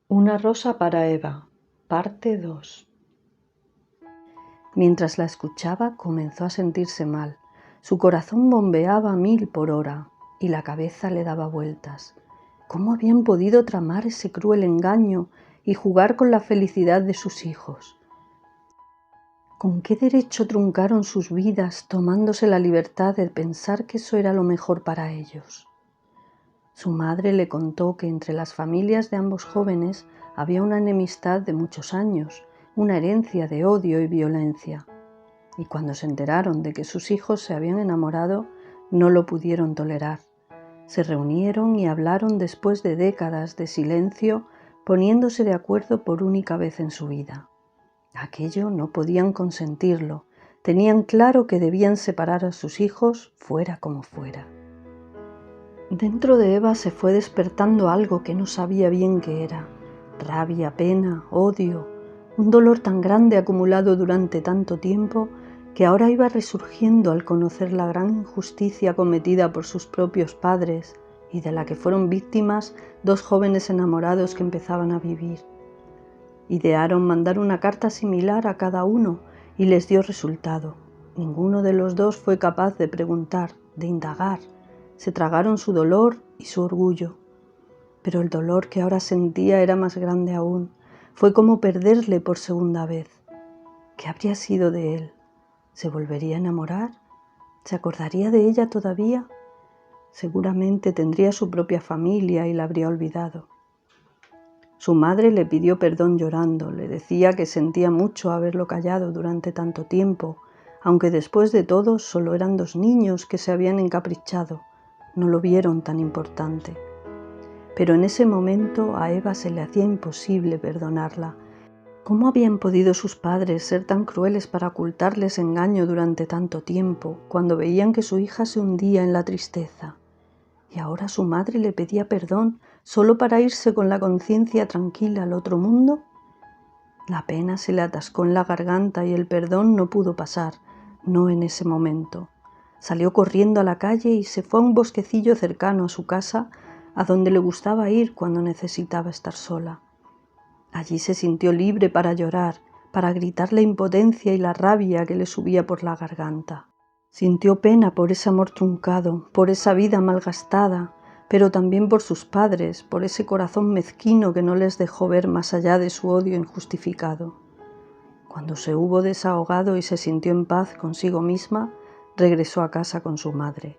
Una rosa para Eva, parte 2. Mientras la escuchaba, comenzó a sentirse mal. Su corazón bombeaba a 1000 por hora y la cabeza le daba vueltas. ¿Cómo habían podido tramar ese cruel engaño y jugar con la felicidad de sus hijos? ¿Con qué derecho truncaron sus vidas tomándose la libertad de pensar que eso era lo mejor para ellos? Su madre le contó que entre las familias de ambos jóvenes había una enemistad de muchos años, una herencia de odio y violencia. Y cuando se enteraron de que sus hijos se habían enamorado, no lo pudieron tolerar. Se reunieron y hablaron después de décadas de silencio, poniéndose de acuerdo por única vez en su vida. Aquello no podían consentirlo. Tenían claro que debían separar a sus hijos fuera como fuera. Dentro de Eva se fue despertando algo que no sabía bien qué era. Rabia, pena, odio, un dolor tan grande acumulado durante tanto tiempo que ahora iba resurgiendo al conocer la gran injusticia cometida por sus propios padres y de la que fueron víctimas dos jóvenes enamorados que empezaban a vivir. Idearon mandar una carta similar a cada uno y les dio resultado. Ninguno de los dos fue capaz de preguntar, de indagar. Se tragaron su dolor y su orgullo. Pero el dolor que ahora sentía era más grande aún. Fue como perderle por segunda vez. ¿Qué habría sido de él? ¿Se volvería a enamorar? ¿Se acordaría de ella todavía? Seguramente tendría su propia familia y la habría olvidado. Su madre le pidió perdón llorando, le decía que sentía mucho haberlo callado durante tanto tiempo, aunque después de todo solo eran dos niños que se habían encaprichado. No lo vieron tan importante. Pero en ese momento a Eva se le hacía imposible perdonarla. ¿Cómo habían podido sus padres ser tan crueles para ocultarles engaño durante tanto tiempo, cuando veían que su hija se hundía en la tristeza? Y ahora su madre le pedía perdón solo para irse con la conciencia tranquila al otro mundo. La pena se le atascó en la garganta y el perdón no pudo pasar, no en ese momento. Salió corriendo a la calle y se fue a un bosquecillo cercano a su casa, a donde le gustaba ir cuando necesitaba estar sola. Allí se sintió libre para llorar, para gritar la impotencia y la rabia que le subía por la garganta. Sintió pena por ese amor truncado, por esa vida malgastada, pero también por sus padres, por ese corazón mezquino que no les dejó ver más allá de su odio injustificado. Cuando se hubo desahogado y se sintió en paz consigo misma, regresó a casa con su madre,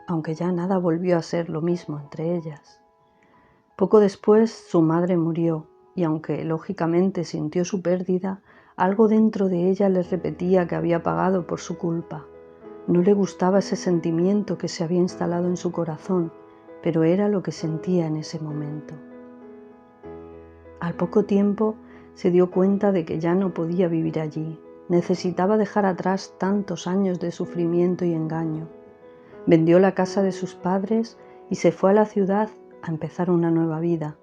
aunque ya nada volvió a ser lo mismo entre ellas. Poco después su madre murió, y aunque lógicamente sintió su pérdida, algo dentro de ella le repetía que había pagado por su culpa. No le gustaba ese sentimiento que se había instalado en su corazón, pero era lo que sentía en ese momento. Al poco tiempo se dio cuenta de que ya no podía vivir allí. Necesitaba dejar atrás tantos años de sufrimiento y engaño. Vendió la casa de sus padres y se fue a la ciudad a empezar una nueva vida,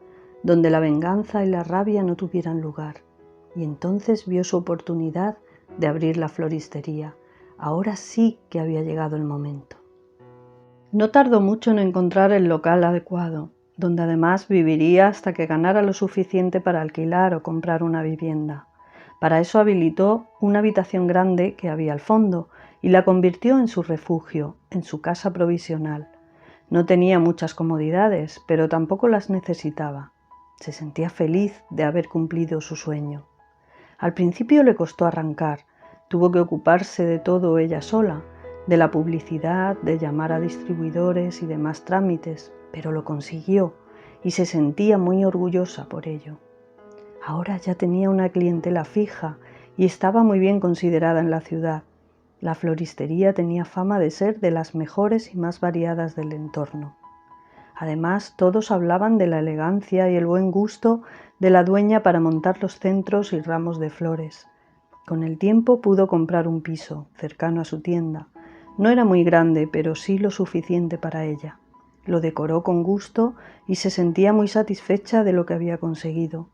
donde la venganza y la rabia no tuvieran lugar. Y entonces vio su oportunidad de abrir la floristería. Ahora sí que había llegado el momento. No tardó mucho en encontrar el local adecuado, donde además viviría hasta que ganara lo suficiente para alquilar o comprar una vivienda. Para eso habilitó una habitación grande que había al fondo y la convirtió en su refugio, en su casa provisional. No tenía muchas comodidades, pero tampoco las necesitaba. Se sentía feliz de haber cumplido su sueño. Al principio le costó arrancar, tuvo que ocuparse de todo ella sola, de la publicidad, de llamar a distribuidores y demás trámites, pero lo consiguió y se sentía muy orgullosa por ello. Ahora ya tenía una clientela fija y estaba muy bien considerada en la ciudad. La floristería tenía fama de ser de las mejores y más variadas del entorno. Además, todos hablaban de la elegancia y el buen gusto de la dueña para montar los centros y ramos de flores. Con el tiempo pudo comprar un piso, cercano a su tienda. No era muy grande, pero sí lo suficiente para ella. Lo decoró con gusto y se sentía muy satisfecha de lo que había conseguido.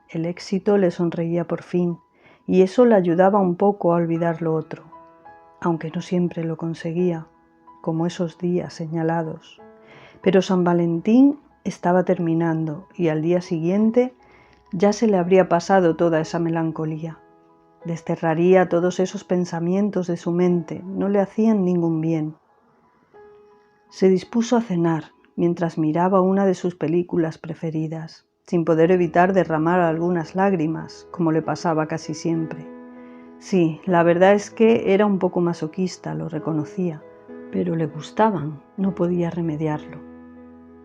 El éxito le sonreía por fin, y eso le ayudaba un poco a olvidar lo otro, aunque no siempre lo conseguía, como esos días señalados. Pero San Valentín estaba terminando y al día siguiente Ya se le habría pasado toda esa melancolía. Desterraría todos esos pensamientos de su mente, no le hacían ningún bien. Se dispuso a cenar mientras miraba una de sus películas preferidas, sin poder evitar derramar algunas lágrimas, como le pasaba casi siempre. Sí, la verdad es que era un poco masoquista, lo reconocía, pero le gustaban, no podía remediarlo.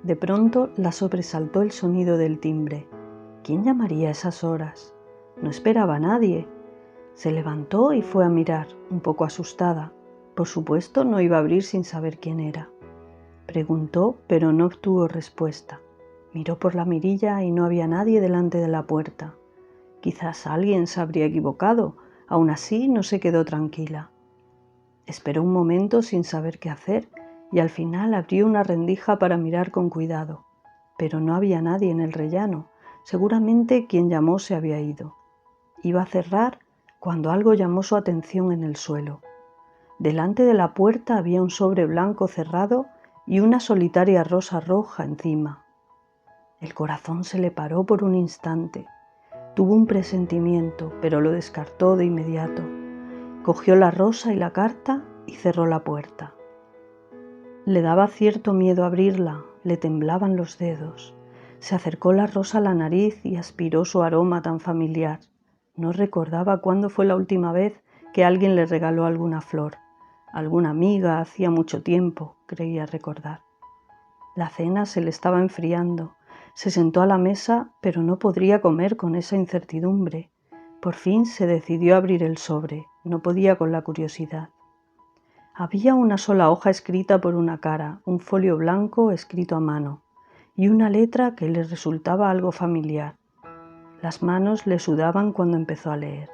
De pronto la sobresaltó el sonido del timbre. ¿Quién llamaría a esas horas? No esperaba a nadie. Se levantó y fue a mirar, un poco asustada. Por supuesto, no iba a abrir sin saber quién era. Preguntó, pero no obtuvo respuesta. Miró por la mirilla y no había nadie delante de la puerta. Quizás alguien se habría equivocado. Aún así, no se quedó tranquila. Esperó un momento sin saber qué hacer y al final abrió una rendija para mirar con cuidado. Pero no había nadie en el rellano. Seguramente quien llamó se había ido. Iba a cerrar cuando algo llamó su atención en el suelo. Delante de la puerta había un sobre blanco cerrado y una solitaria rosa roja encima. El corazón se le paró por un instante. Tuvo un presentimiento, pero lo descartó de inmediato. Cogió la rosa y la carta y cerró la puerta. Le daba cierto miedo abrirla, le temblaban los dedos. Se acercó la rosa a la nariz y aspiró su aroma tan familiar. No recordaba cuándo fue la última vez que alguien le regaló alguna flor. Alguna amiga hacía mucho tiempo, creía recordar. La cena se le estaba enfriando. Se sentó a la mesa, pero no podría comer con esa incertidumbre. Por fin se decidió a abrir el sobre. No podía con la curiosidad. Había una sola hoja escrita por una cara, un folio blanco escrito a mano, y una letra que le resultaba algo familiar. Las manos le sudaban cuando empezó a leer.